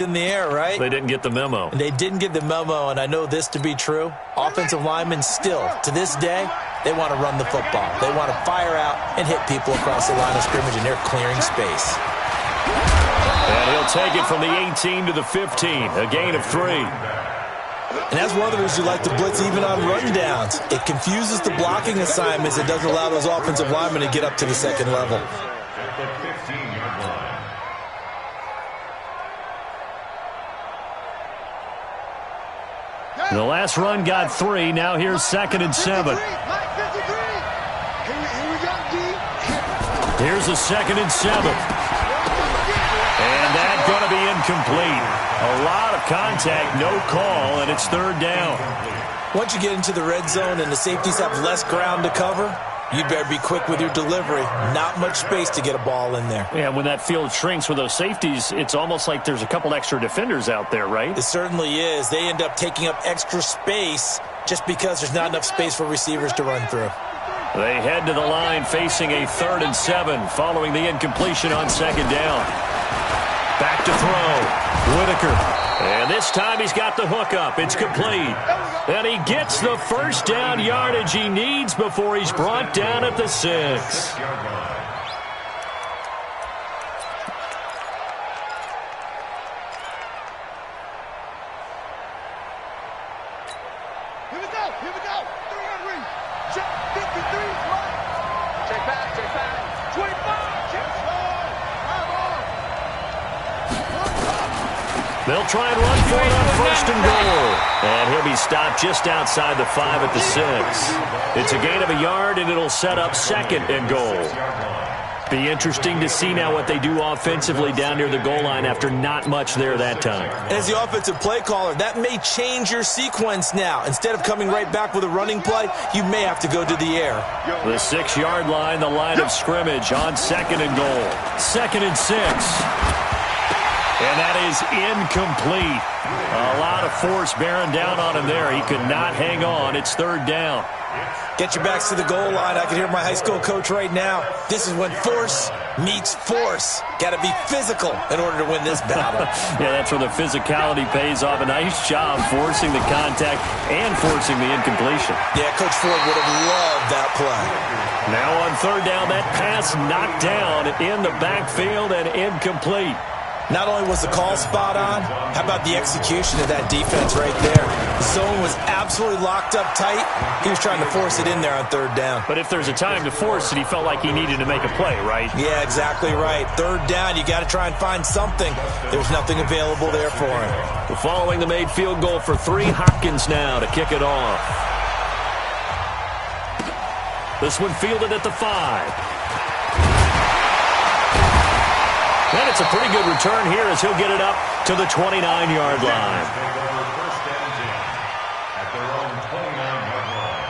in the air, right? They didn't get the memo. They didn't get the memo, and I know this to be true. Offensive linemen still, to this day, they want to run the football. They want to fire out and hit people across the line of scrimmage, and they're clearing space. And he'll take it from the 18 to the 15, a gain of 3. And that's one of the reasons you like to blitz even on rundowns. It confuses the blocking assignments. It doesn't allow those offensive linemen to get up to the second level. The last run got 3. Now here's 2nd and 7. Here's a 2nd and 7. And that's going to be incomplete. A lot of contact, no call, and it's 3rd down. Once you get into the red zone and the safeties have less ground to cover, you better be quick with your delivery. Not much space to get a ball in there. Yeah, when that field shrinks with those safeties, it's almost like there's a couple extra defenders out there, right? It certainly is. They end up taking up extra space just because there's not enough space for receivers to run through. They head to the line facing a 3rd and 7 following the incompletion on 2nd down. Back to throw. Whitaker. And this time he's got the hookup. It's complete. And he gets the first down yardage he needs before he's brought down at the 6. Here we go. 3-on-3. Check 53. Check back. 25. Check. They'll try and run for it on 1st and goal. And he'll be stopped just outside the 5 at the 6. It's a gain of a yard, and it'll set up 2nd and goal. Be interesting to see now what they do offensively down near the goal line after not much there that time. As the offensive play caller, that may change your sequence now. Instead of coming right back with a running play, you may have to go to the air. The 6-yard line, the line of scrimmage on 2nd and goal. 2nd and 6. And that is incomplete. A lot of force bearing down on him there. He could not hang on. It's 3rd down. Get your backs to the goal line. I can hear my high school coach right now. This is when force meets force. Got to be physical in order to win this battle. Yeah, that's where the physicality pays off. A nice job forcing the contact and forcing the incompletion. Yeah, Coach Ford would have loved that play. Now on 3rd down, that pass knocked down in the backfield and incomplete. Not only was the call spot on, how about the execution of that defense right there? The zone was absolutely locked up tight. He was trying to force it in there on 3rd down. But if there's a time to force it, he felt like he needed to make a play, right? Yeah, exactly right. 3rd down, you got to try and find something. There's nothing available there for him. Well, following the made field goal for 3, Hopkins now to kick it off. This one fielded at the 5. And it's a pretty good return here as he'll get it up to the 29-yard line. At their own 29-yard line.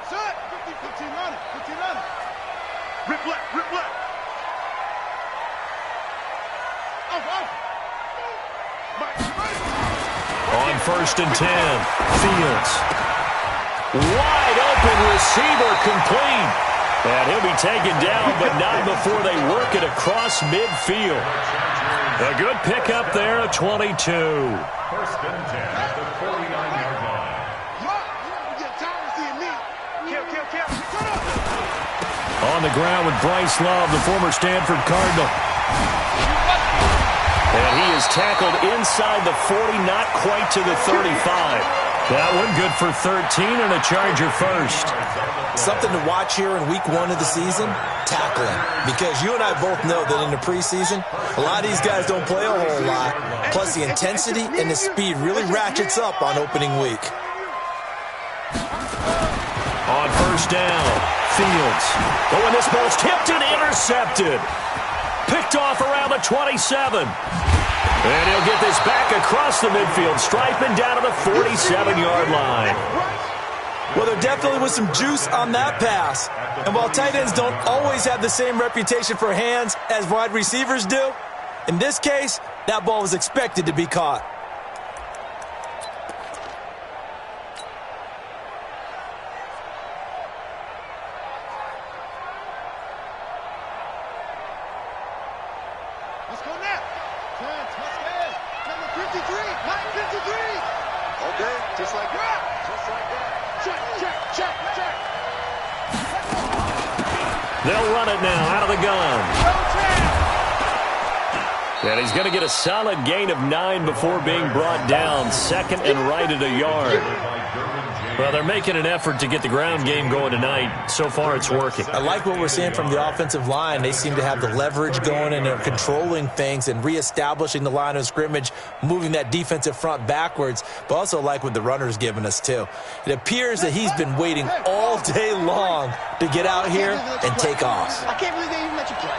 Set. 15 on it. Rip left. Off. On 1st and 10, Fields. Wide open receiver complete. And he'll be taken down, but not before they work it across midfield. A good pickup there at 22. 1st and 10 at the 49-yard line. On the ground with Bryce Love, the former Stanford Cardinal. And he is tackled inside the 40, not quite to the 35. That one good for 13 and a Charger first. Something to watch here in week 1 of the season, tackling. Because you and I both know that in the preseason, a lot of these guys don't play a whole lot. Plus the intensity and the speed really ratchets up on opening week. On 1st down, Fields. Oh, and this ball's tipped and intercepted. Picked off around the 27. And he'll get this back across the midfield stripe and down to the 47-yard line. Well, there definitely was some juice on that pass. And while tight ends don't always have the same reputation for hands as wide receivers do, in this case, that ball was expected to be caught. Just like that. Just like that. Check, check, check, check. They'll run it now out of the gun. And he's going to get a solid gain of 9 before being brought down. Second and right at a yard. Well, they're making an effort to get the ground game going tonight. So far, it's working. I like what we're seeing from the offensive line. They seem to have the leverage going, and they're controlling things and reestablishing the line of scrimmage, moving that defensive front backwards, but also like what the runner's giving us, too. It appears that he's been waiting all day long to get out here and take off. I can't believe they even let you play.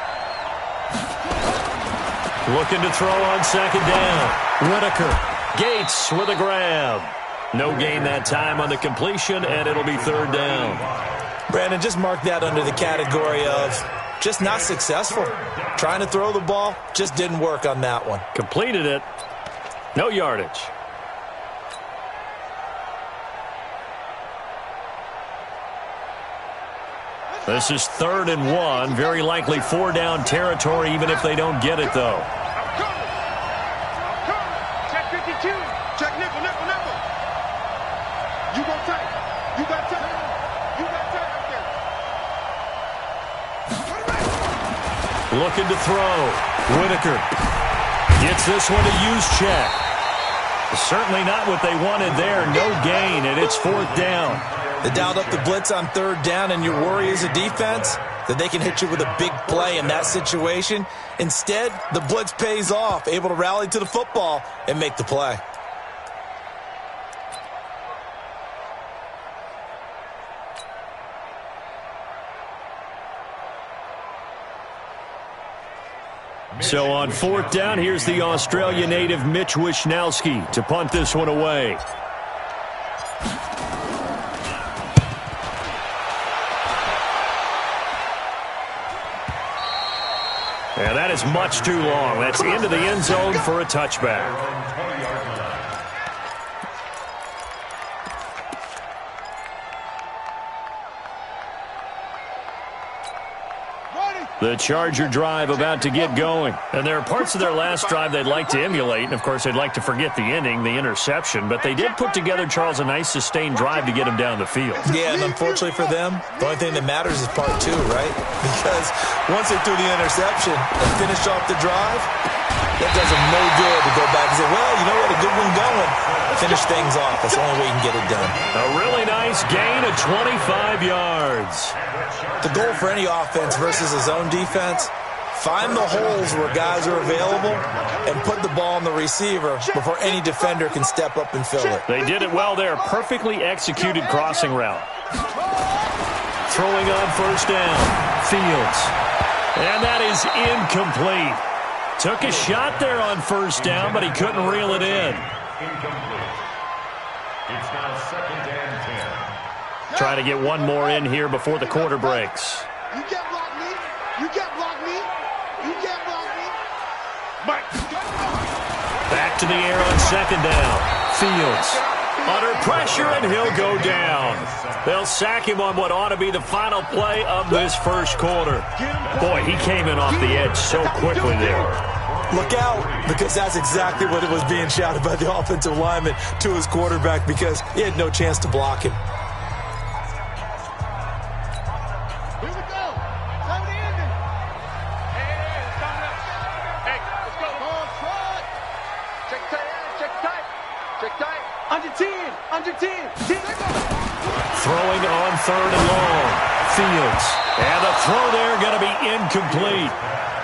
Looking to throw on second down. Whitaker. Gates with a grab. No gain that time on the completion, and it'll be third down. Brandon, just mark that under the category of just not successful. Trying to throw the ball, just didn't work on that one. Completed it. No yardage. This is 3rd and 1. Very likely 4-down territory, even if they don't get it, though. Check 52. Check nickel, nickel, nickel. You go tight. You got tight. You got tight right there. Looking to throw. Whitaker gets this one to use check. Certainly not what they wanted there. No gain, and it's 4th down. They dialed up the blitz on 3rd down, and your worry as a defense that they can hit you with a big play in that situation. Instead, the blitz pays off, able to rally to the football and make the play. So on 4th down, here's the Australia native Mitch Wishnowski to punt this one away. And that is much too long. That's into the end zone for a touchback. The Charger drive about to get going. And there are parts of their last drive they'd like to emulate. And, of course, they'd like to forget the ending, the interception. But they did put together, Charles, a nice sustained drive to get him down the field. Yeah, and unfortunately for them, the only thing that matters is part 2, right? Because once they threw the interception and finished off the drive, that does them no good to go back and say, well, you know what, a good one going. Finish things off. That's the only way you can get it done. A really nice gain of 25 yards. The goal for any offense versus a zone defense, find the holes where guys are available and put the ball on the receiver before any defender can step up and fill it. They did it well there. Perfectly executed crossing route. Throwing on 1st down. Fields. And that is incomplete. Took a shot there on 1st down, but he couldn't reel it in. Incomplete. It's now 2nd and 10. Try to get one more in here before the quarter breaks. You can't block me. You can't block me. You can't block me. Mike. Back to the air on 2nd down. Fields under pressure, and he'll go down. They'll sack him on what ought to be the final play of this first quarter. Boy, he came in off the edge so quickly there. Look out, because that's exactly what it was being shouted by the offensive lineman to his quarterback, because he had no chance to block him. Here we go. Time to end it. Hey, it's coming up. Hey, let's go. Ball shot. Check tight. Check tight. Check tight. Under 10. Under 10. Throwing on 3rd and long. Fields. And the throw there going to be incomplete.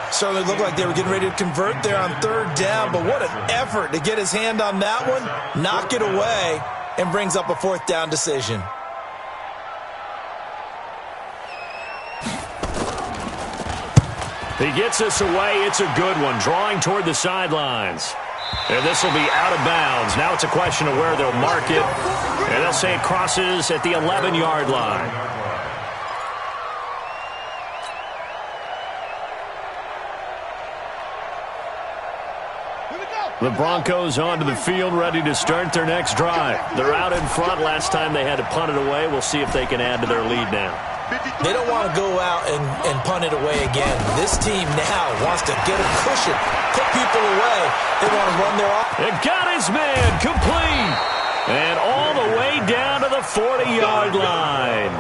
Certainly looked like they were getting ready to convert there on 3rd down, but what an effort to get his hand on that one, knock it away, and brings up a 4th down decision. He gets this away. It's a good one. Drawing toward the sidelines. And this will be out of bounds. Now it's a question of where they'll mark it. And they'll say it crosses at the 11-yard line. The Broncos onto the field, ready to start their next drive. They're out in front. Last time they had to punt it away. We'll see if they can add to their lead now. They don't want to go out and punt it away again. This team now wants to get a cushion, put people away. They want to run their off. It got his man complete. And the 40-yard line.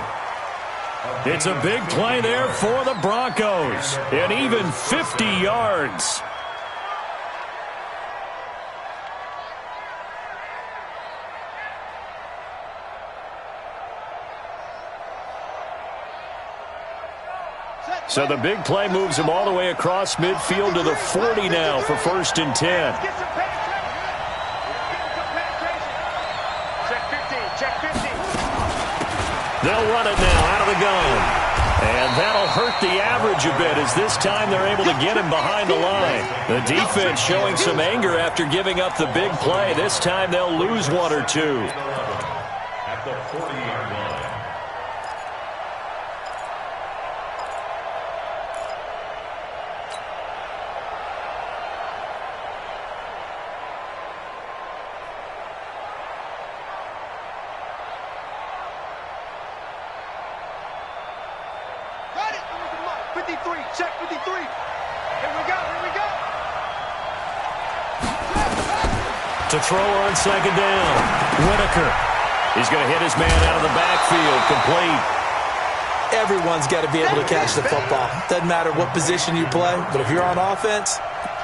It's a big play there for the Broncos. And even 50 yards. So the big play moves him all the way across midfield to the 40 now for 1st and 10. They'll run it now out of the gun. And that'll hurt the average a bit as this time they're able to get him behind the line. The defense showing some anger after giving up the big play. This time they'll lose 1 or 2. At the 40-yard line. Check 53. Here we go. To throw on 2nd down. Whitaker. He's going to hit his man out of the backfield. Complete. Everyone's got to be able to catch the football. Doesn't matter what position you play, but if you're on offense,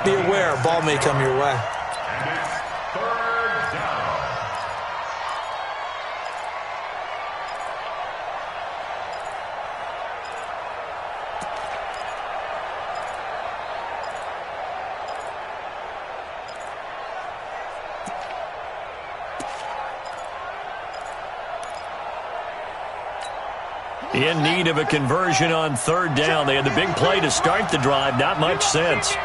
be aware a ball may come your way. And it's 3rd down. In need of a conversion on 3rd down. They had the big play to start the drive. Not much sense.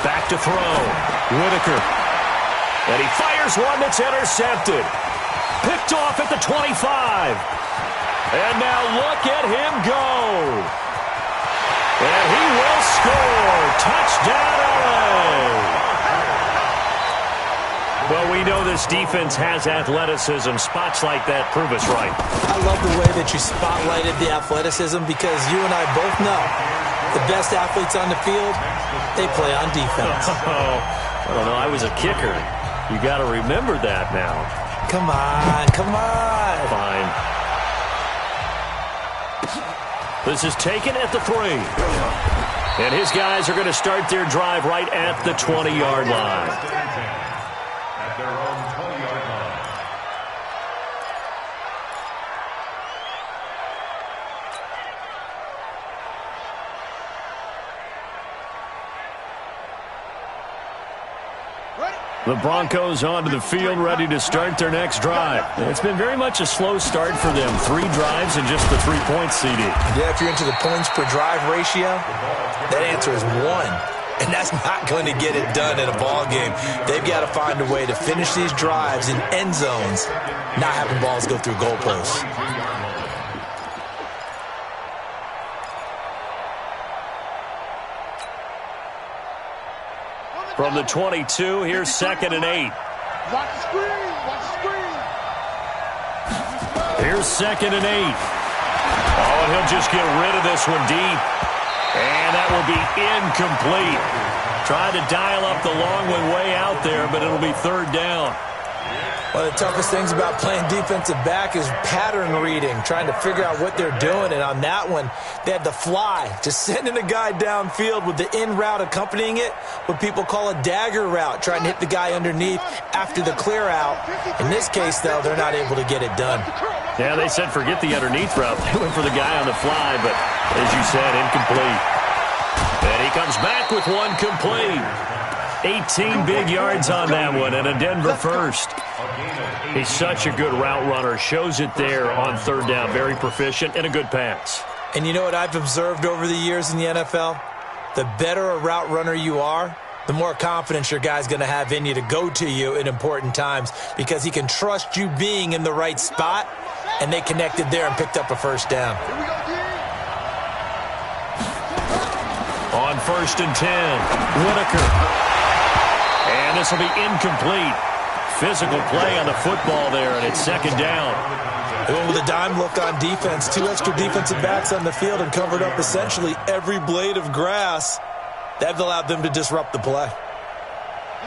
Back to throw. Whitaker. And he fires one that's intercepted. Picked off at the 25. And now look at him go. And he will score. Touchdown, LA. Well, we know this defense has athleticism. Spots like that prove us right. I love the way that you spotlighted the athleticism because you and I both know the best athletes on the field, they play on defense. Oh, I don't know. I was a kicker. You got to remember that now. Come on. Fine. This is taken at the 3. And his guys are going to start their drive right at the 20-yard line. At their own 20-yard line. The Broncos onto the field, ready to start their next drive. It's been very much a slow start for them. 3 drives and just the 3-point CD. Yeah, if you're into the points per drive ratio, that answer is 1. And that's not going to get it done in a ball game. They've got to find a way to finish these drives in end zones, not having balls go through goalposts. From the 22, here's 2nd and 8. Watch the screen. Here's 2nd and 8. Oh, and he'll just get rid of this one deep. And that will be incomplete. Tried to dial up the long one way out there, but it'll be 3rd down. One of the toughest things about playing defensive back is pattern reading, trying to figure out what they're doing. And on that one, they had the fly, just sending a guy downfield with the in route accompanying it, what people call a dagger route, trying to hit the guy underneath after the clear out. In this case, though, they're not able to get it done. Yeah, they said forget the underneath route. They went for the guy on the fly, but as you said, incomplete. And he comes back with one complete. 18 big yards on that one, and a Denver first. He's such a good route runner. Shows it there on 3rd down. Very proficient and a good pass. And you know what I've observed over the years in the NFL? The better a route runner you are, the more confidence your guy's going to have in you to go to you in important times because he can trust you being in the right spot, and they connected there and picked up a 1st down. On 1st and 10, Whitaker. And this will be incomplete. Physical play on the football there, and it's 2nd down. They went with a dime look on defense. 2 extra defensive backs on the field and covered up essentially every blade of grass. That allowed them to disrupt the play.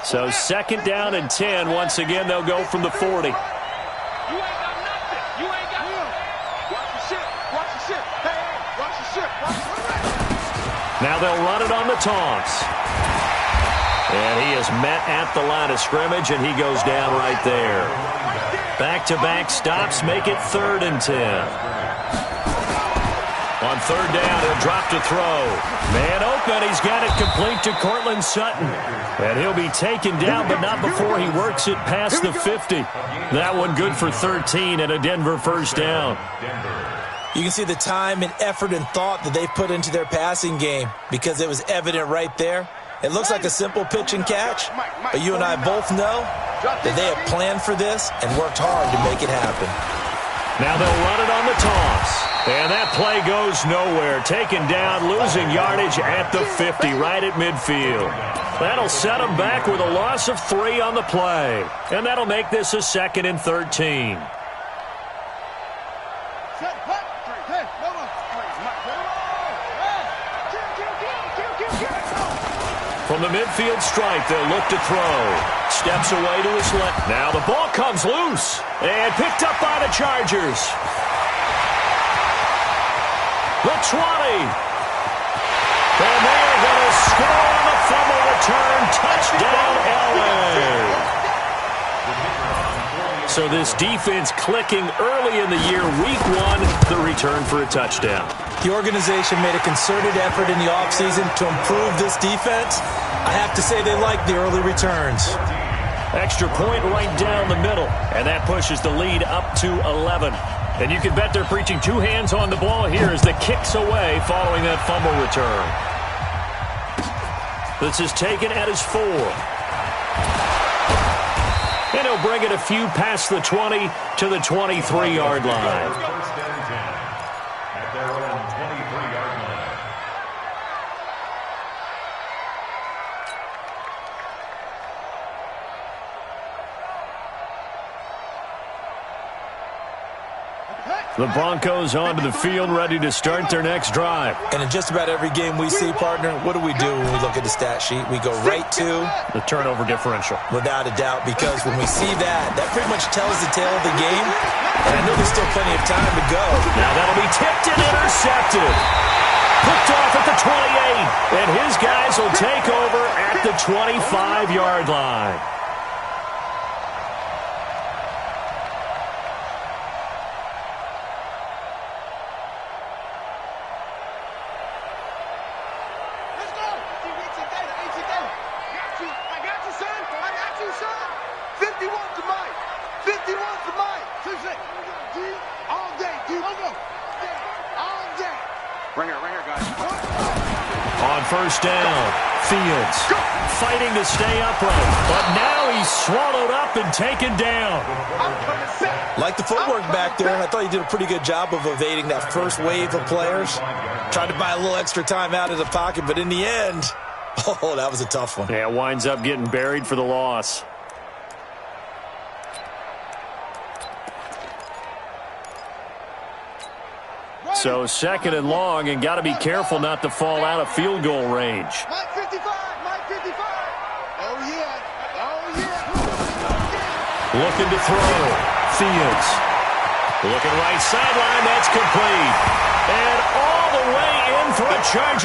So 2nd down and 10. Once again, they'll go from the 40. You ain't got nothing. You ain't got nothing. Watch your shit. Watch your shit. Hey, watch your shit. Watch your shit. Now they'll run it on the taunts. And he is met at the line of scrimmage, and he goes down right there. Back-to-back stops make it 3rd and 10. On 3rd down, he'll drop to throw. Man open, he's got it complete to Cortland Sutton. And he'll be taken down, but not before he works it past the 50. That one good for 13 and a Denver 1st down. You can see the time and effort and thought that they put into their passing game because it was evident right there. It looks like a simple pitch and catch, but you and I both know that they have planned for this and worked hard to make it happen. Now they'll run it on the toss. And that play goes nowhere. Taken down, losing yardage at the 50, right at midfield. That'll set them back with a loss of 3 on the play. And that'll make this a 2nd and 13. From the midfield stripe, they'll look to throw. Steps away to his left. Now the ball comes loose and picked up by the Chargers. The 20. And they're going to score on the fumble return. Touchdown, LA. So this defense clicking early in the year. Week 1, the return for a touchdown. The organization made a concerted effort in the offseason to improve this defense. I have to say they like the early returns. Extra point right down the middle, and that pushes the lead up to 11. And you can bet they're preaching 2 hands on the ball here as the kick's away following that fumble return. This is taken at his 4. And he'll bring it a few past the 20 to the 23-yard line. First and 10 at their own 23-yard line. The Broncos onto the field, ready to start their next drive. And in just about every game we see, partner, what do we do when we look at the stat sheet? We go right to the turnover differential. Without a doubt, because when we see that pretty much tells the tale of the game. And I know there's still plenty of time to go. Now that'll be tipped and intercepted. Picked off at the 28. And his guys will take over at the 25-yard line. First down, Fields fighting to stay upright, but now he's swallowed up and taken down. Like the footwork back there, I thought he did a pretty good job of evading that first wave of players. Tried to buy a little extra time out of the pocket, but in the end, oh, that was a tough one. Yeah, winds up getting buried for the loss. So 2nd and long, and got to be careful not to fall out of field goal range. Mike 55, Mike 55. Oh, yeah. Oh, yeah. Looking to throw. Fields. Looking right sideline. That's complete. And all the way in for a charge.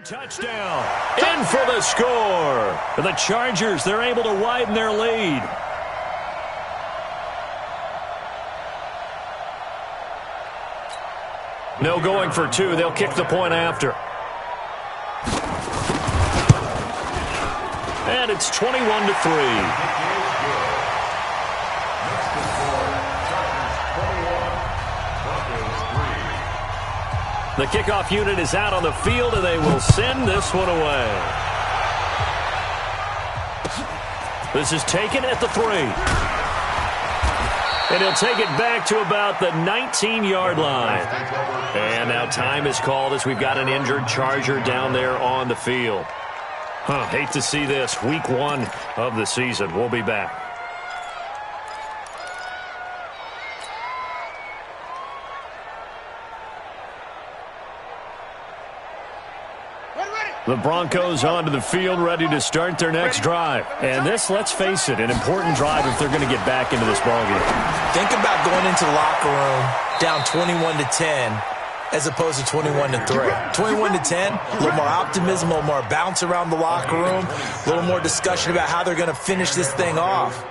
Touchdown. In for the score. The Chargers, they're able to widen their lead. No going for 2. They'll kick the point after. And it's 21-3. The kickoff unit is out on the field, and they will send this one away. This is taken at the 3. And he'll take it back to about the 19-yard line. And now time is called as we've got an injured Charger down there on the field. Hate to see this. Week 1 of the season. We'll be back. The Broncos onto the field, ready to start their next drive. And this, let's face it, an important drive if they're going to get back into this ballgame. Think about going into the locker room down 21-10 as opposed to 21-3. 21-10, a little more optimism, a little more bounce around the locker room, a little more discussion about how they're going to finish this thing off.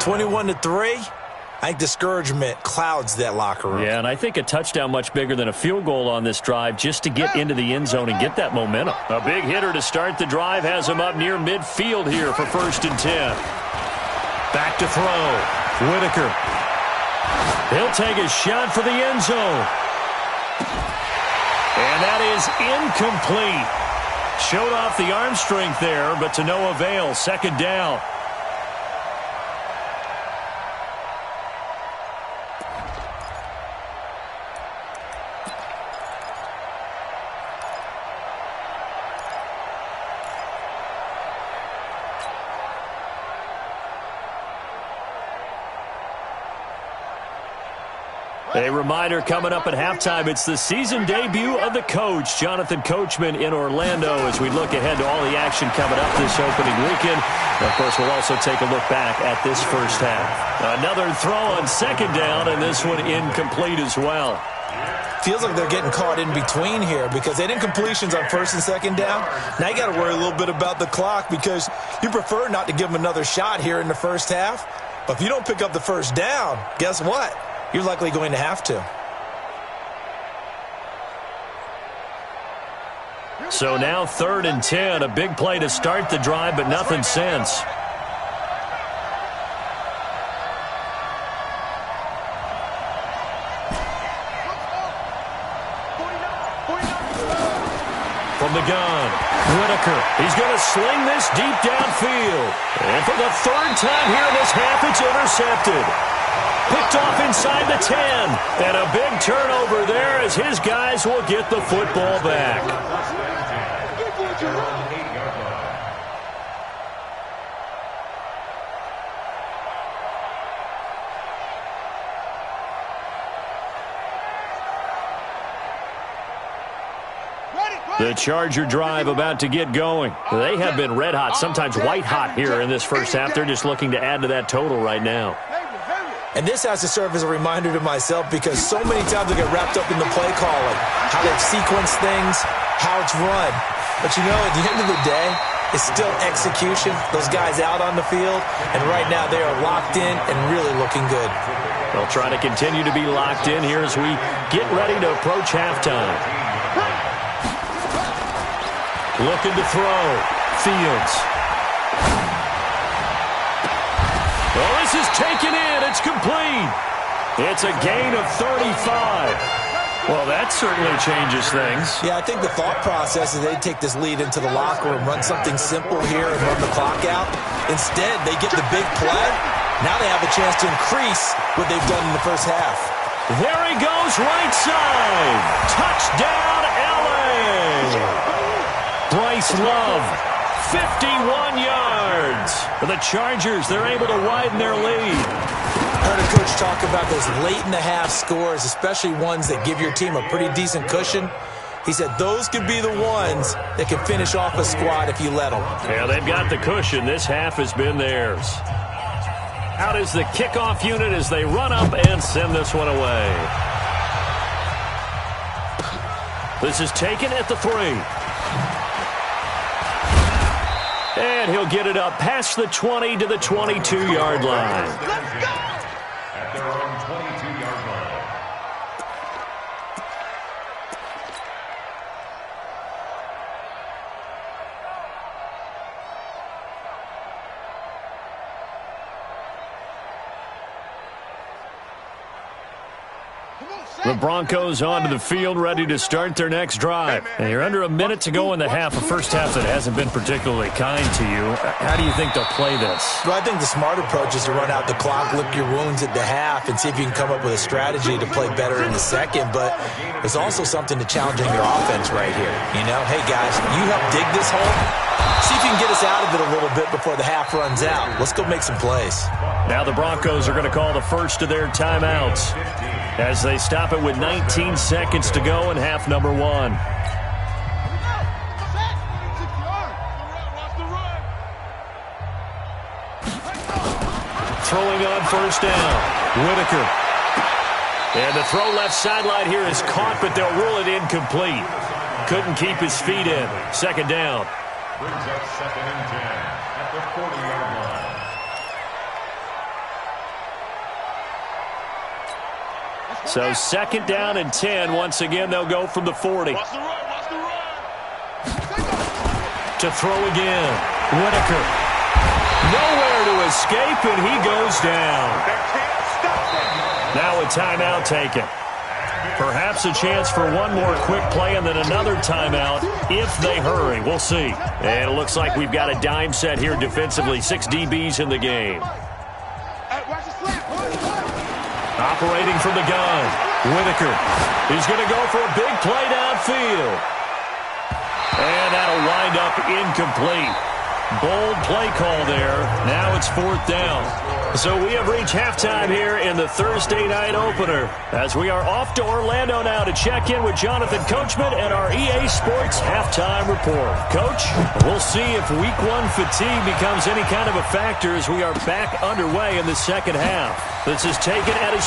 21-3. I think discouragement clouds that locker room. Yeah, and I think a touchdown much bigger than a field goal on this drive just to get into the end zone and get that momentum. A big hitter to start the drive has him up near midfield here for 1st and 10. Back to throw. Whitaker. He'll take a shot for the end zone. And that is incomplete. Showed off the arm strength there, but to no avail. 2nd down. A reminder coming up at halftime, it's the season debut of the coach, Jonathan Coachman in Orlando, as we look ahead to all the action coming up this opening weekend. And of course, we'll also take a look back at this first half. Another throw on 2nd down, and this one incomplete as well. Feels like they're getting caught in between here because they didn't completions on 1st and 2nd down. Now you got to worry a little bit about the clock because you prefer not to give them another shot here in the first half. But if you don't pick up the 1st down, guess what? You're likely going to have to. So now 3rd and 10, a big play to start the drive, but nothing since. From the gun, Whitaker. He's going to sling this deep downfield. And for the 3rd time here in this half, it's intercepted. Picked off inside the 10. And a big turnover there as his guys will get the football back. The Charger drive about to get going. They have been red hot, sometimes white hot here in this first half. They're just looking to add to that total right now. And this has to serve as a reminder to myself because so many times I get wrapped up in the play calling, how they've sequenced things, how it's run. But you know, at the end of the day, it's still execution. Those guys out on the field, and right now they are locked in and really looking good. They'll try to continue to be locked in here as we get ready to approach halftime. Looking to throw. Fields. Well, this is taken in. It's complete. It's a gain of 35. Well, that certainly changes things. Yeah, I think the thought process is they take this lead into the locker room, run something simple here and run the clock out. Instead, they get the big play. Now they have a chance to increase what they've done in the first half. There he goes, right side. Touchdown, L.A. Bryce Love, 51 yards. For the Chargers, they're able to widen their lead. Heard a coach talk about those late-in-the-half scores, especially ones that give your team a pretty decent cushion. He said those could be the ones that can finish off a squad if you let them. Yeah, they've got the cushion. This half has been theirs. Out is the kickoff unit as they run up and send this one away. This is taken at the 3. And he'll get it up past the 20 to the 22-yard line. Let's go! At their own 22-yard line. Come on, The Broncos onto the field, ready to start their next drive. And you're under a minute to go in the half, a first half that hasn't been particularly kind to you. How do you think they'll play this? Well, I think the smart approach is to run out the clock, lick your wounds at the half, and see if you can come up with a strategy to play better in the second. But there's also something to challenging your offense right here. You know, hey, guys, you help dig this hole. See if you can get us out of it a little bit before the half runs out. Let's go make some plays. Now the Broncos are going to call the first of their timeouts as they stop it with 19 seconds to go in half number one. Throwing on first down, Whitaker. And the throw left sideline here is caught, but they'll rule it incomplete. Couldn't keep his feet in. Second down. Brings up 2nd and 10 at the 40-yard line. So 2nd down and 10. Once again, they'll go from the 40. Watch the run, watch the run. To throw again, Whitaker. Nowhere to escape, and he goes down. Now a timeout taken. Perhaps a chance for one more quick play and then another timeout if they hurry. We'll see. And it looks like we've got a dime set here defensively. 6 DBs in the game. Operating from the gun, Whitaker. He's going to go for a big play downfield. And that'll wind up incomplete. Bold play call there. Now it's 4th down. So we have reached halftime here in the Thursday night opener as we are off to Orlando now to check in with Jonathan Coachman and our EA Sports halftime report. Coach, we'll see if week one fatigue becomes any kind of a factor as we are back underway in the second half. This is taken at his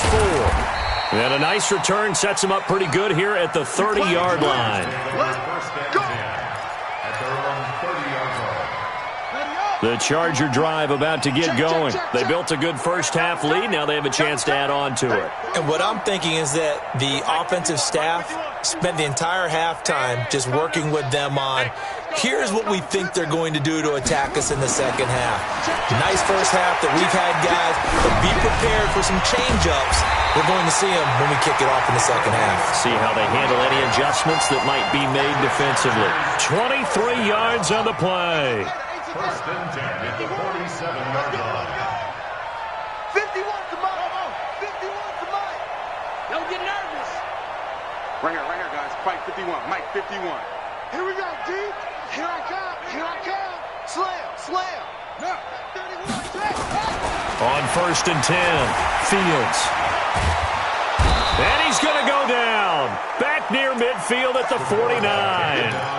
4. And a nice return sets him up pretty good here at the 30-yard line. First and 10 at their own 30-yard line. The Charger drive about to get going. They built a good first half lead. Now they have a chance to add on to it. And what I'm thinking is that the offensive staff spent the entire halftime just working with them on, here's what we think they're going to do to attack us in the second half. Nice first half that we've had, guys, but be prepared for some change-ups. We're going to see them when we kick it off in the second half. See how they handle any adjustments that might be made defensively. 23 yards on the play. First and 10 at the 47-yard line. 51 to Mike. 51 to Mike. Don't get nervous. Right here, guys. Fight 51. Mike 51. Here we go, D. Here I come. Slam. No. 31. On first and 10, Fields. And he's going to go down. Back near midfield at the 49.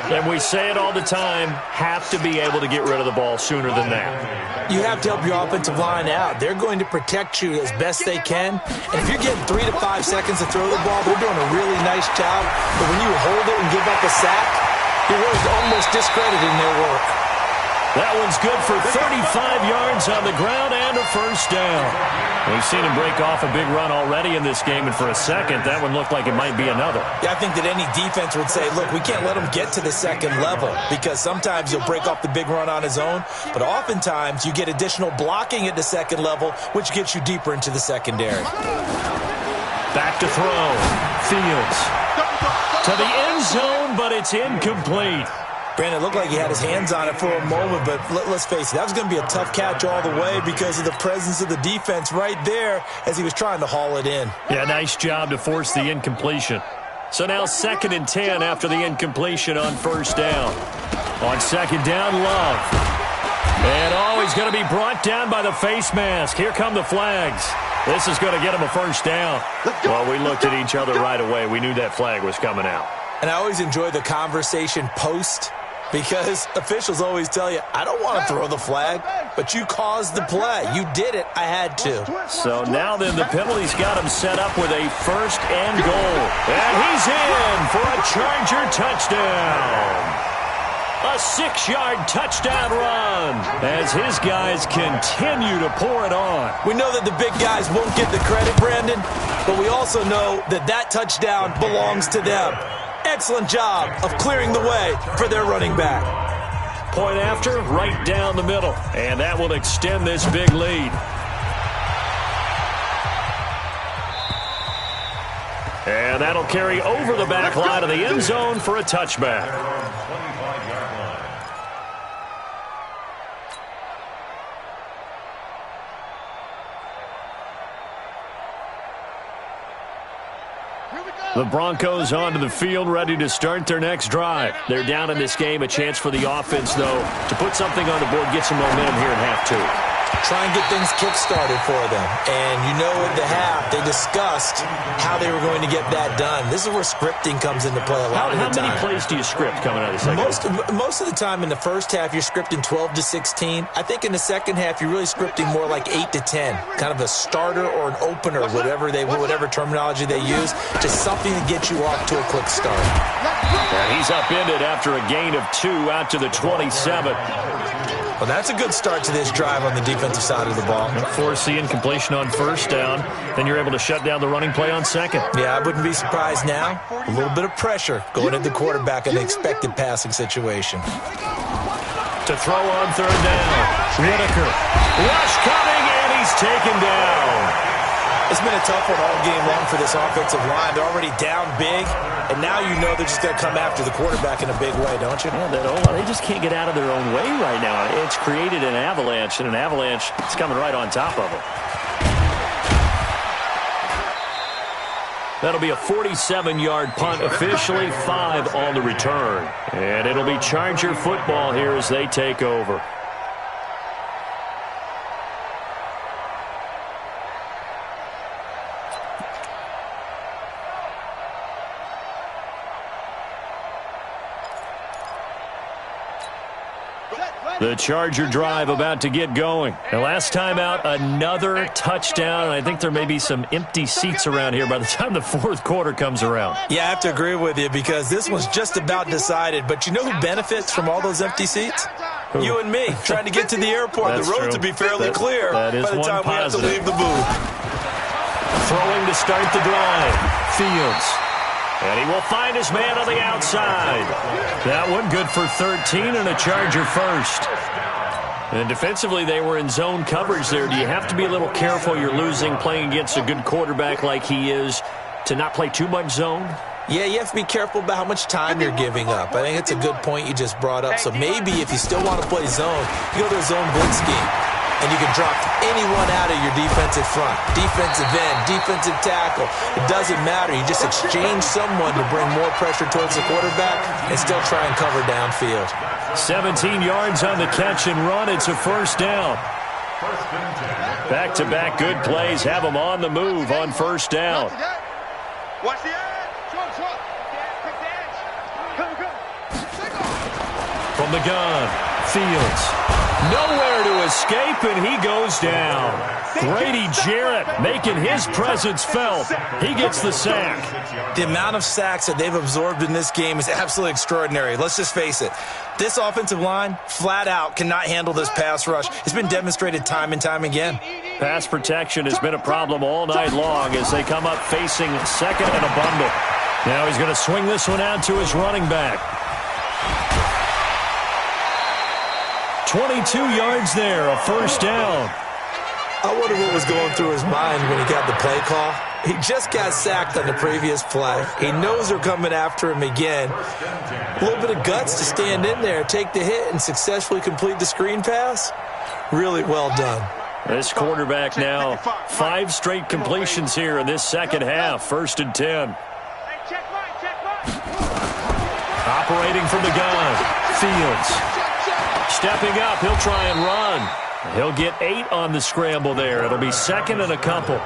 And we say it all the time, have to be able to get rid of the ball sooner than that. You have to help your offensive line out. They're going to protect you as best they can. And if you're getting 3 to 5 seconds to throw the ball, they're doing a really nice job. But when you hold it and give up a sack, you're really almost discrediting their work. That one's good for 35 yards on the ground and a first down. We've seen him break off a big run already in this game, and for a second, that one looked like it might be another. Yeah, I think that any defense would say, look, we can't let him get to the second level because sometimes he'll break off the big run on his own, but oftentimes you get additional blocking at the second level, which gets you deeper into the secondary. Back to throw. Fields. To the end zone, but it's incomplete. Brandon, it looked like he had his hands on it for a moment, but let's face it, that was going to be a tough catch all the way because of the presence of the defense right there as he was trying to haul it in. Yeah, nice job to force the incompletion. So now 2nd and 10 after the incompletion on first down. On second down, Love. And he's going to be brought down by the face mask. Here come the flags. This is going to get him a first down. Well, we looked at each other right away. We knew that flag was coming out. And I always enjoy the conversation post because officials always tell you, I don't want to throw the flag, but you caused the play. You did it. I had to. So now then the penalty's got him set up with a first and goal. And he's in for a Charger touchdown. A 6-yard touchdown run as his guys continue to pour it on. We know that the big guys won't get the credit, Brandon, but we also know that that touchdown belongs to them. Excellent job of clearing the way for their running back. Point after, right down the middle. And that will extend this big lead. And that'll carry over the back line of the end zone for a touchback. The Broncos onto the field, ready to start their next drive. They're down in this game. A chance for the offense, though, to put something on the board, get some momentum here in half two. Try and get things kick-started for them. And you know at the half, they discussed how they were going to get that done. This is where scripting comes into play a lot of the time. How many plays do you script coming out of the second? Most of the time in the first half, you're scripting 12 to 16. I think in the second half, you're really scripting more like 8 to 10. Kind of a starter or an opener, whatever terminology they use. Just something to get you off to a quick start. And he's upended after a gain of 2 out to the 27. Well, that's a good start to this drive on the defensive side of the ball. Force the incompletion on first down. Then you're able to shut down the running play on second. Yeah, I wouldn't be surprised now. A little bit of pressure going at the quarterback in the expected passing situation. To throw on third down. Whitaker. Rush coming, and he's taken down. It's been a tough one all game long for this offensive line. They're already down big, and now you know they're just going to come after the quarterback in a big way, don't you? Yeah, they just can't get out of their own way right now. It's created an avalanche, and an avalanche is coming right on top of them. That'll be a 47-yard punt, officially 5 on the return. And it'll be Charger football here as they take over. The Charger drive about to get going. The last time out, another touchdown. I think there may be some empty seats around here by the time the fourth quarter comes around. Yeah, I have to agree with you because this one's just about decided. But you know who benefits from all those empty seats? Who? You and me, trying to get to the airport. The roads will be fairly clear by the time we have to leave the booth. Throwing to start the drive. Fields. And he will find his man on the outside. That one good for 13 and a Charger first. And defensively, they were in zone coverage there. Do you have to be a little careful? You're losing, playing against a good quarterback like he is, to not play too much zone? Yeah, you have to be careful about how much time you're giving up. I think it's a good point you just brought up. So maybe if you still want to play zone, you go to a zone blitz scheme. And you can drop anyone out of your defensive front, defensive end, defensive tackle. It doesn't matter. You just exchange someone to bring more pressure towards the quarterback and still try and cover downfield. 17 yards on the catch and run. It's a first down. Back-to-back good plays have them on the move on first down. Watch the edge. From the gun, Fields. Nowhere to escape, and he goes down. Grady Jarrett making his presence felt. He gets the sack. The amount of sacks that they've absorbed in this game is absolutely extraordinary. Let's just face it. This offensive line, flat out, cannot handle this pass rush. It's been demonstrated time and time again. Pass protection has been a problem all night long as they come up facing second and a bundle. Now he's going to swing this one out to his running back. 22 yards there, a first down. I wonder what was going through his mind when he got the play call. He just got sacked on the previous play. He knows they're coming after him again. A little bit of guts to stand in there, take the hit, and successfully complete the screen pass. Really well done. This quarterback now 5 straight completions here in this second half. 1st and 10. Operating from the gun, Fields. Stepping up, he'll try and run. He'll get 8 on the scramble there. It'll be second and a couple.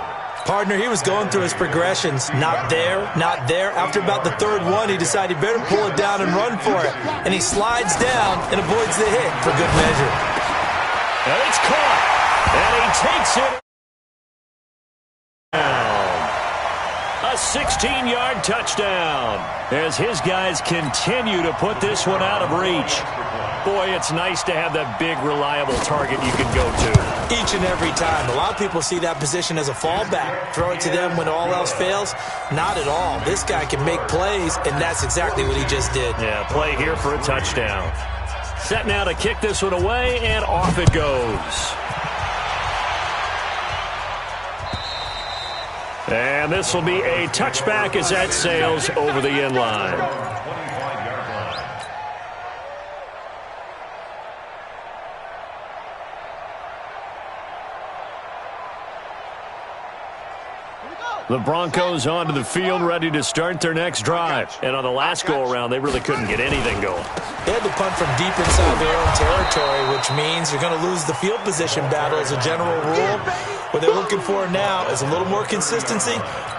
Partner, he was going through his progressions. Not there, not there. After about the third one, he decided he better pull it down and run for it. And he slides down and avoids the hit for good measure. And it's caught. And he takes it down. A 16-yard touchdown as his guys continue to put this one out of reach. Boy, it's nice to have that big, reliable target you can go to. Each and every time. A lot of people see that position as a fallback. Throw it to them when all else fails. Not at all. This guy can make plays, and that's exactly what he just did. Yeah, play here for a touchdown. Set now to kick this one away, and off it goes. And this will be a touchback as that sails over the end line. 25-yard line. The Broncos onto the field, ready to start their next drive. And on the last go-around, they really couldn't get anything going. They had to punt from deep inside their own territory, which means you're going to lose the field position battle as a general rule. What they're looking for now is a little more consistency,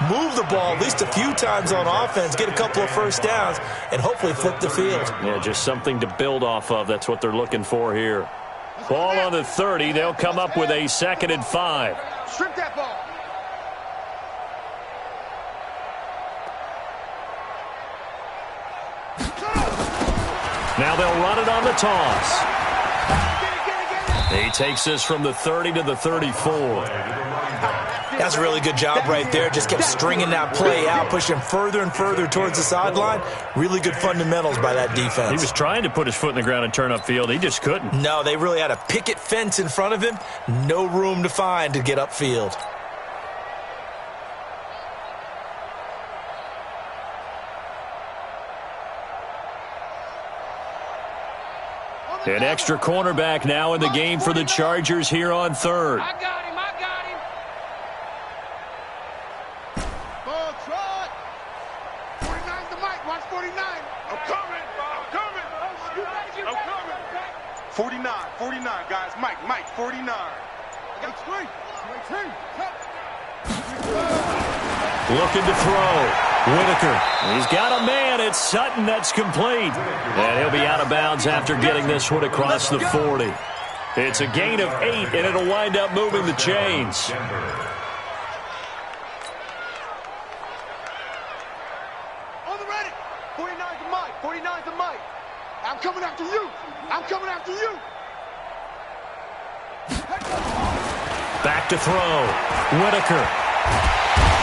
move the ball at least a few times on offense, get a couple of first downs, and hopefully flip the field. Yeah, just something to build off of. That's what they're looking for here. Ball on the 30. They'll come up with a 2nd and 5. Strip that ball. Now they'll run it on the toss. He takes this from the 30 to the 34. That's a really good job right there. Just kept stringing that play out, pushing further and further towards the sideline. Really good fundamentals by that defense. He was trying to put his foot in the ground and turn upfield. He just couldn't. No, they really had a picket fence in front of him. No room to find to get upfield. An extra cornerback now in the game for the Chargers here on 3rd. I got him. Ball trot. 49 to Mike. Watch 49. I'm coming. 49, guys. Mike, 49. I got 3. Looking to throw. Whitaker. He's got a man. It's Sutton. That's complete. And he'll be out of bounds after getting this one across the 40. It's a gain of 8, and it'll wind up moving the chains. On the ready. 49 to Mike. I'm coming after you. Back to throw. Whitaker.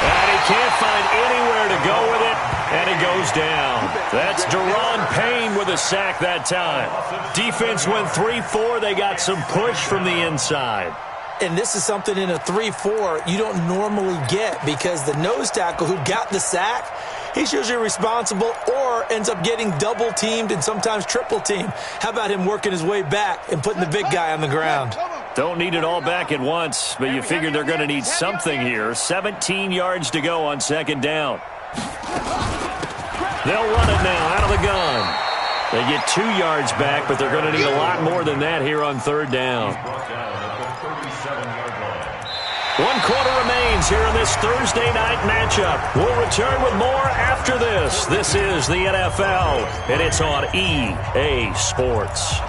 And he can't find anywhere to go with it, and he goes down. That's Deron Payne with a sack that time. Defense went 3-4. They got some push from the inside. And this is something in a 3-4 you don't normally get because the nose tackle who got the sack, he's usually responsible or ends up getting double-teamed and sometimes triple-teamed. How about him working his way back and putting the big guy on the ground? Don't need it all back at once, but you figure they're going to need something here. 17 yards to go on 2nd down. They'll run it now out of the gun. They get 2 yards back, but they're going to need a lot more than that here on 3rd down. 1 quarter remains here in this Thursday night matchup. We'll return with more after this. This is the NFL, and it's on EA Sports.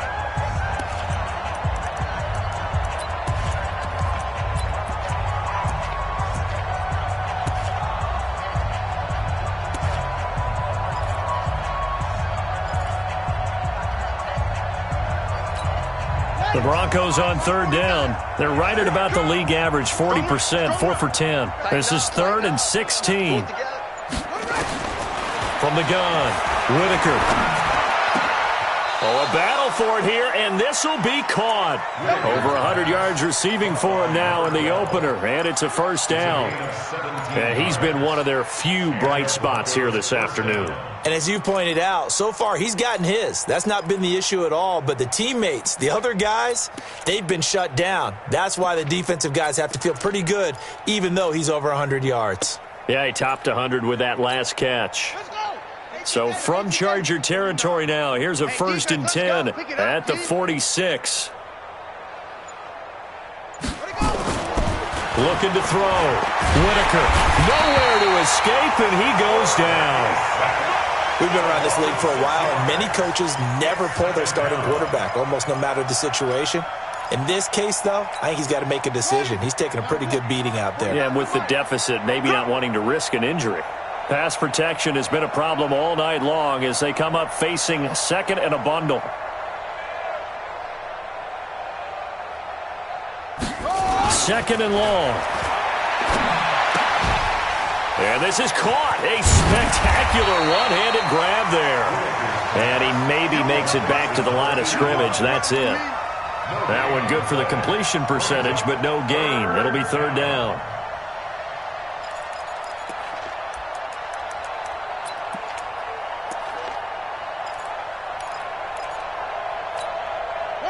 The Broncos on 3rd down. They're right at about the league average, 40%, 4 for 10. This is 3rd and 16. From the gun, Whitaker. Oh, a battle for it here, and this will be caught. Over 100 yards receiving for him now in the opener, and it's a 1st down. And he's been one of their few bright spots here this afternoon. And as you pointed out, so far he's gotten his. That's not been the issue at all. But the teammates, the other guys, they've been shut down. That's why the defensive guys have to feel pretty good, even though he's over 100 yards. Yeah, he topped 100 with that last catch. So from Charger territory now, here's a 1st and 10 at the 46. Looking to throw. Whitaker, nowhere to escape, and he goes down. We've been around this league for a while, and many coaches never pull their starting quarterback, almost no matter the situation. In this case, though, I think he's got to make a decision. He's taking a pretty good beating out there. Yeah, and with the deficit, maybe not wanting to risk an injury. Pass protection has been a problem all night long as they come up facing 2nd and a bundle. Second and long. And this is caught. A spectacular one-handed grab there. And he maybe makes it back to the line of scrimmage. That's it. That one good for the completion percentage, but no gain. It'll be 3rd down.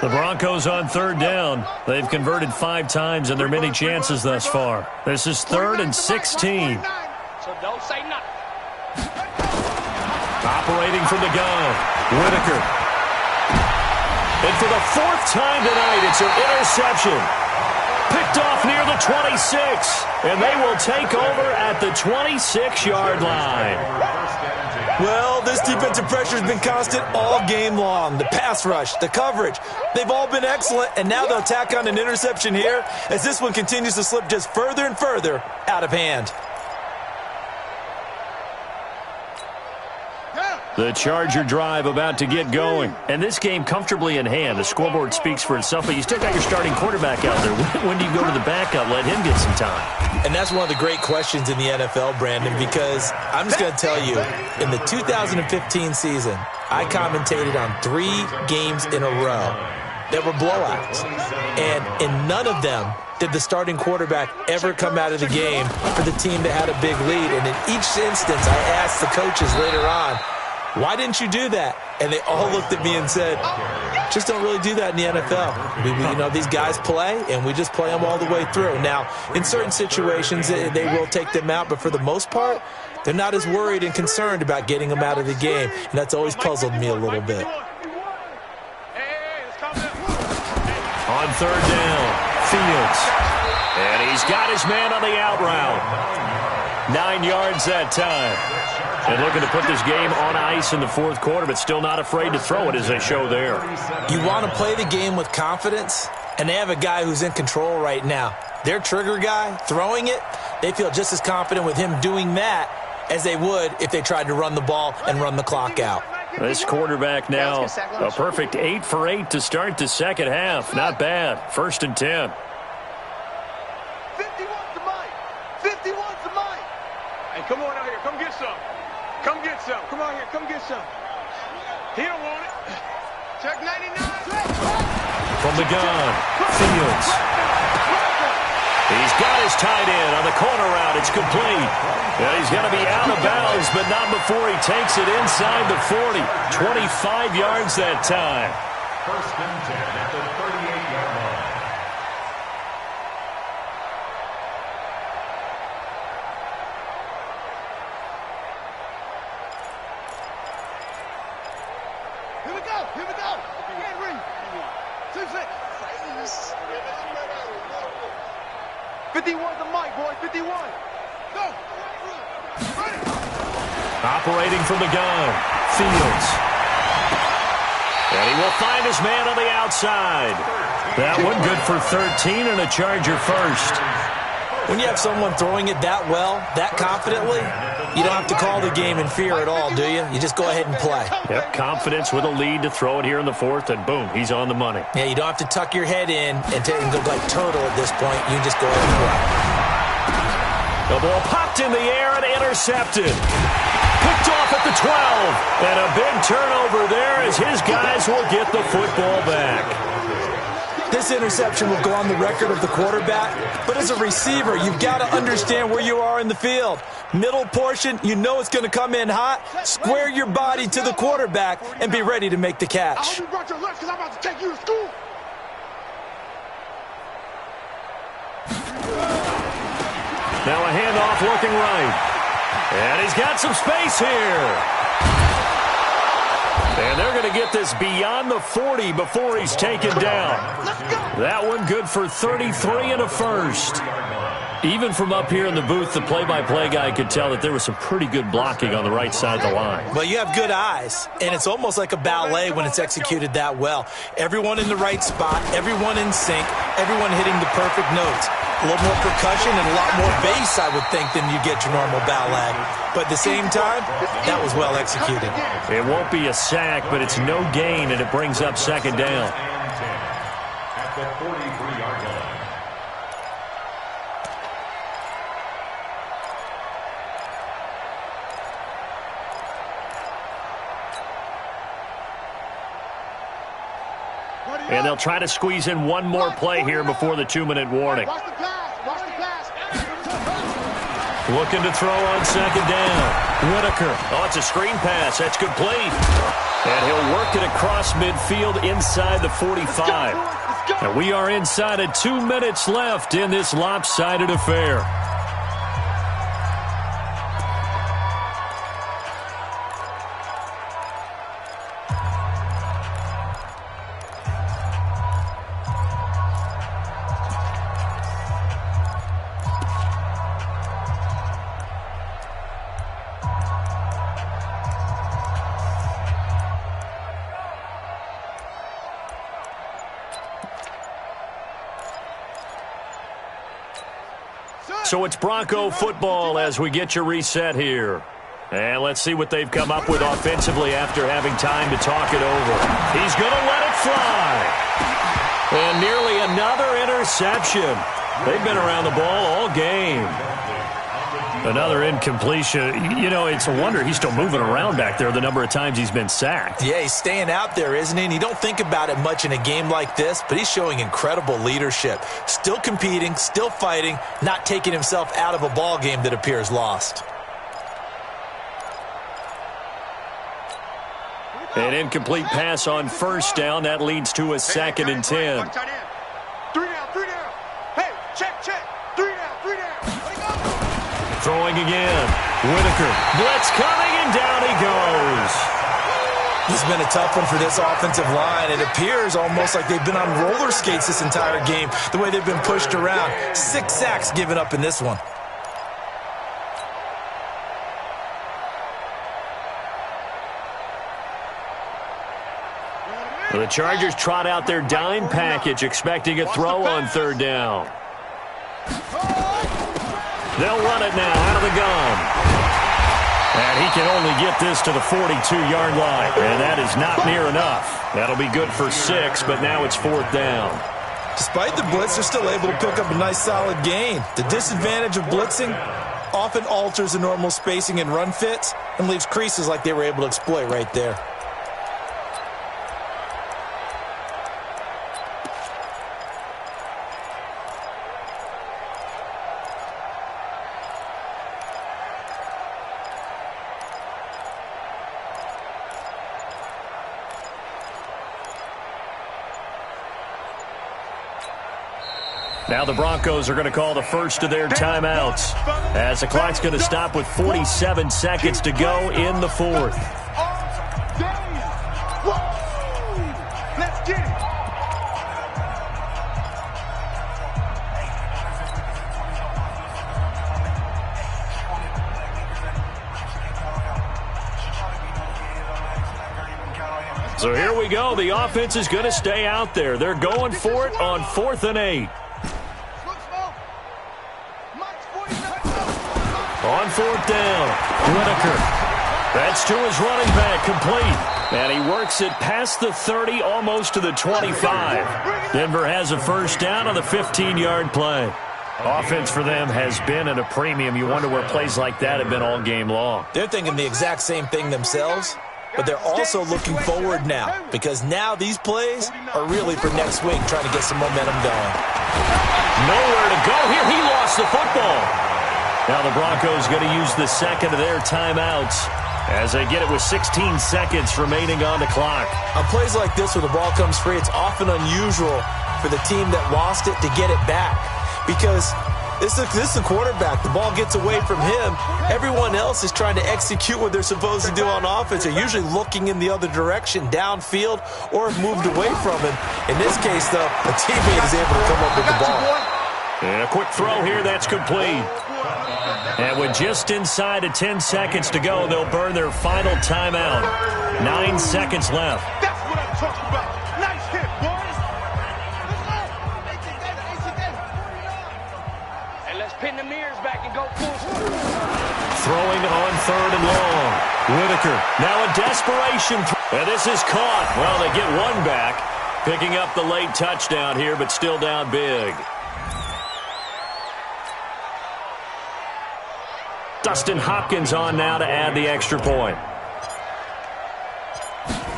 The Broncos on third down. They've converted 5 times in their many chances thus far. This is 3rd and 16. So don't say nothing. Operating from the gun, Whitaker. And for the 4th time tonight, it's an interception. Picked off near the 26. And they will take over at the 26-yard line. Well, this defensive pressure has been constant all game long. The pass rush, the coverage, they've all been excellent, and now they'll tack on an interception here as this one continues to slip just further and further out of hand. The Charger drive about to get going. And this game comfortably in hand. The scoreboard speaks for itself, but you still got your starting quarterback out there. When do you go to the backup, let him get some time? And that's one of the great questions in the NFL, Brandon, because I'm just going to tell you, in the 2015 season, I commentated on 3 games in a row that were blowouts. And in none of them did the starting quarterback ever come out of the game for the team that had a big lead. And in each instance, I asked the coaches later on, why didn't you do that? And they all looked at me and said, just don't really do that in the NFL. These guys play, and we just play them all the way through. Now, in certain situations, they will take them out, but for the most part, they're not as worried and concerned about getting them out of the game. And that's always puzzled me a little bit. On third down, Fields. And he's got his man on the out route. 9 yards that time. And looking to put this game on ice in the 4th quarter, but still not afraid to throw it as they show there. You want to play the game with confidence, and they have a guy who's in control right now. Their trigger guy, throwing it, they feel just as confident with him doing that as they would if they tried to run the ball and run the clock out. This quarterback now, a perfect 8 for 8 to start the second half. Not bad. 1st and 10. 51's the mic. 51's the mic. Hey, come on out here. Come get some. Come get some. Come on here. Come get some. He don't want it. Check 99. From the gun, Fields. He's got his tight end on the corner route. It's complete. Yeah, he's going to be out of bounds, but not before he takes it inside the 40. 25 yards that time. 1st and 10 at the 38-yard line. Here we go. Here we go. Henry. 2-6. 51's the mic, boy. 51. Go. Ready. Operating from the gun, Fields. And he will find his man on the outside. That one good for 13 and a Charger first. When you have someone throwing it that well, that confidently, you don't have to call the game in fear at all, do you? You just go ahead and play. Yep, confidence with a lead to throw it here in the 4th, and boom, he's on the money. Yeah, you don't have to tuck your head in and go like turtle at this point. You just go ahead and play. The ball popped in the air and intercepted. Picked off at the 12. And a big turnover there as his guys will get the football back. This interception will go on the record of the quarterback, but as a receiver, you've got to understand where you are in the field. Middle portion, you know it's going to come in hot. Square your body to the quarterback and be ready to make the catch. I hope you brought your lunch because I'm about to take you to school. Now a handoff looking right. And he's got some space here. And they're going to get this beyond the 40 before he's taken down. That one good for 33 and a first. Even from up here in the booth, the play-by-play guy could tell that there was some pretty good blocking on the right side of the line. Well, you have good eyes, and it's almost like a ballet when it's executed that well. Everyone in the right spot, everyone in sync, everyone hitting the perfect notes. A little more percussion and a lot more bass, I would think, than you get your normal ballet. But at the same time, that was well executed. It won't be a sack, but it's no gain, and it brings up second down. At the 43-yard line. And they'll try to squeeze in one more play here before the 2-minute warning. Watch the pass. Watch the pass. Looking to throw on second down. Whitaker. Oh, it's a screen pass. That's complete. And he'll work it across midfield inside the 45. And we are inside of 2 minutes left in this lopsided affair. So it's Bronco football as we get you reset here. And let's see what they've come up with offensively after having time to talk it over. He's going to let it fly. And nearly another interception. They've been around the ball all game. Another incompletion. You know, it's a wonder he's still moving around back there the number of times he's been sacked. Yeah, he's staying out there, isn't he? And you don't think about it much in a game like this, but he's showing incredible leadership. Still competing, still fighting, not taking himself out of a ball game that appears lost. An incomplete pass on first down. That leads to a 2nd and 10. 3 down, 3 down. Hey, check. 3 down, 3 down. Throwing again. Whitaker. Blitz coming, and down he goes. It's been a tough one for this offensive line. It appears almost like they've been on roller skates this entire game, the way they've been pushed around. 6 sacks given up in this one. The Chargers trot out their dime package, expecting a throw on 3rd down. They'll run it now out of the gun. And he can only get this to the 42-yard line. And that is not near enough. That'll be good for 6, but now it's 4th down. Despite the blitz, they're still able to pick up a nice solid gain. The disadvantage of blitzing often alters the normal spacing and run fits and leaves creases like they were able to exploit right there. Now the Broncos are going to call the first of their timeouts as the clock's going to stop with 47 seconds to go in the 4th. Let's get it. So here we go. The offense is going to stay out there. They're going for it on 4th and 8. On 4th down, Whitaker. That's to his running back, complete. And he works it past the 30, almost to the 25. Denver has a first down on the 15-yard play. Offense for them has been at a premium. You wonder where plays like that have been all game long. They're thinking the exact same thing themselves, but they're also looking forward now because now these plays are really for next week, trying to get some momentum going. Nowhere to go here. He lost the football. Now the Broncos going to use the second of their timeouts as they get it with 16 seconds remaining on the clock. On plays like this where the ball comes free, it's often unusual for the team that lost it to get it back because this is the quarterback. The ball gets away from him. Everyone else is trying to execute what they're supposed to do on offense. They're usually looking in the other direction, downfield, or have moved away from him. In this case, though, a teammate is able to come up with the ball. And a quick throw here, that's complete. And with just inside of 10 seconds to go, they'll burn their final timeout. 9 seconds left. That's what I'm talking about. Nice hit, boys. And let's pin the mirrors back and go full speed. Throwing on 3rd and long. Whitaker, now a desperation. And this is caught. Well, they get one back. Picking up the late touchdown here, but still down big. Dustin Hopkins on now to add the extra point.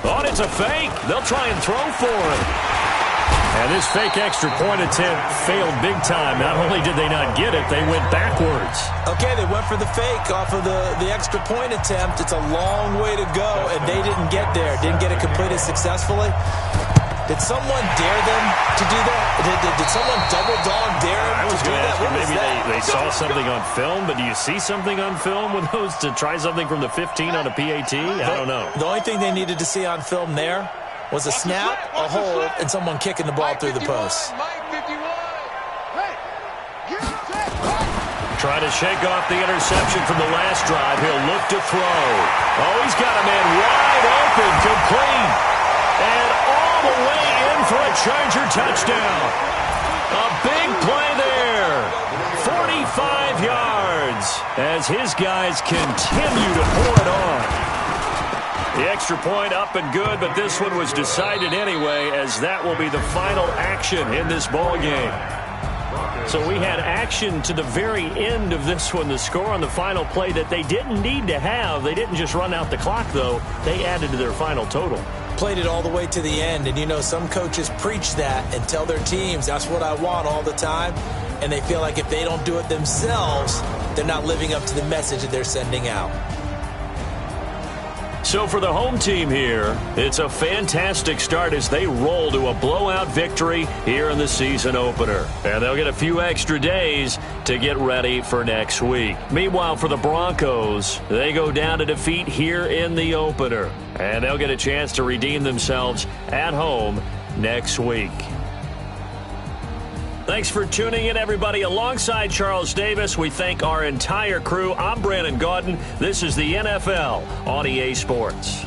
Oh, and it's a fake. They'll try and throw for him. And this fake extra point attempt failed big time. Not only did they not get it, they went backwards. Okay, they went for the fake off of the extra point attempt. It's a long way to go, and they didn't get there. Didn't get it completed successfully. Did someone dare them to do that? Did someone double dog dare them I was to do going to that? ask you, What was maybe that? they saw something on film, but do you see something on film with those to try something from the 15 on a PAT? I don't know. The only thing they needed to see on film there was a snap, a hold, and someone kicking the ball through the post. Trying to shake off the interception from the last drive. He'll look to throw. Oh, he's got a man wide open, complete. And all the way in for a Charger touchdown. A big play there. 45 yards as his guys continue to pour it on. The extra point up and good, but this one was decided anyway, as that will be the final action in this ball game. So we had action to the very end of this one. The score on the final play that they didn't need to have. They didn't just run out the clock, though. They added to their final total. Played it all the way to the end, and you know some coaches preach that and tell their teams that's what I want all the time, and they feel like if they don't do it themselves, they're not living up to the message that they're sending out. So for the home team here, it's a fantastic start as they roll to a blowout victory here in the season opener. And they'll get a few extra days to get ready for next week. Meanwhile, for the Broncos, they go down to defeat here in the opener. And they'll get a chance to redeem themselves at home next week. Thanks for tuning in, everybody. Alongside Charles Davis, we thank our entire crew. I'm Brandon Gaudin. This is the NFL on EA Sports.